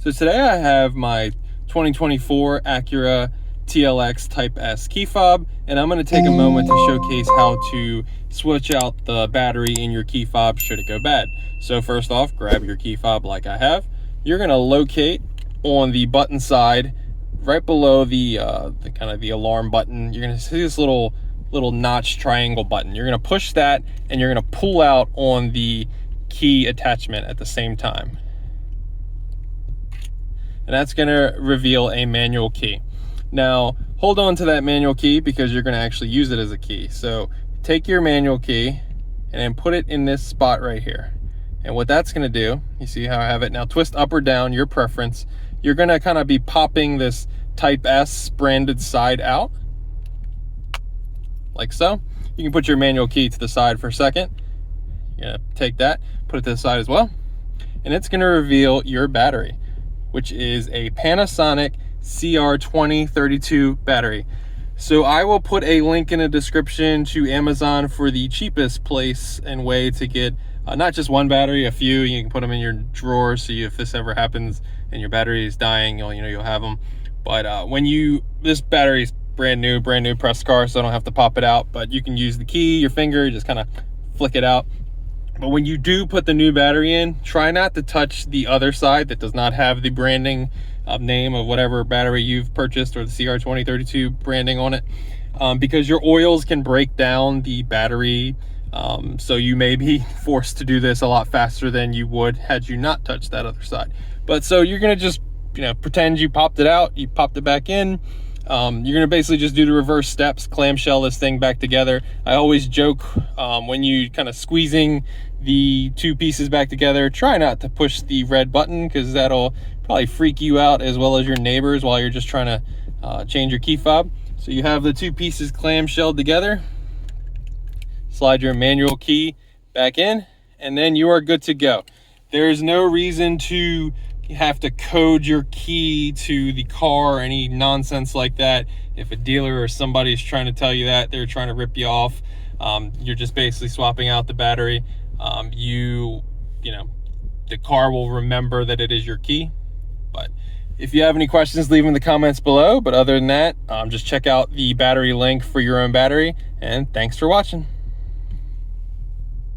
So today I have my 2024 Acura TLX Type S key fob, and I'm going to take a moment to showcase how to switch out the battery in your key fob should it go bad. So first off, grab your key fob like I have. You're going to locate on the button side right below the kind of the alarm button. You're going to see this little notch triangle button. You're going to push that and you're going to pull out on the key attachment at the same time. And that's going to reveal a manual key. Now, hold on to that manual key because you're going to actually use it as a key. So take your manual key and then put it in this spot right here. And what that's going to do, you see how I have it now, twist up or down, your preference. You're going to kind of be popping this Type S branded side out, like so. You can put your manual key to the side for a second. You're going to take that, put it to the side as well. And it's going to reveal your battery, which is a Panasonic CR2032 battery. So I will put a link in the description to Amazon for the cheapest place and way to get not just one battery, a few. You can put them in your drawer, so if this ever happens and your battery is dying, you'll have them. But this battery is brand new press car, so I don't have to pop it out, but you can use the key, your finger, just kind of flick it out. But when you do put the new battery in, try not to touch the other side that does not have the branding name of whatever battery you've purchased or the CR2032 branding on it, because your oils can break down the battery. So you may be forced to do this a lot faster than you would had you not touched that other side. But so you're gonna just pretend you popped it out, you popped it back in. You're gonna basically just do the reverse steps, clamshell this thing back together. I always joke when you kind of squeezing the two pieces back together, try not to push the red button because that'll probably freak you out as well as your neighbors while you're just trying to change your key fob. So you have the two pieces clamshelled together, slide your manual key back in, and then you are good to go. There's no reason to have to code your key to the car or any nonsense like that. If a dealer or somebody's trying to tell you that, they're trying to rip you off. You're just basically swapping out the battery. The car will remember that it is your key. But if you have any questions, leave them in the comments below. But other than that, just check out the battery link for your own battery, and thanks for watching.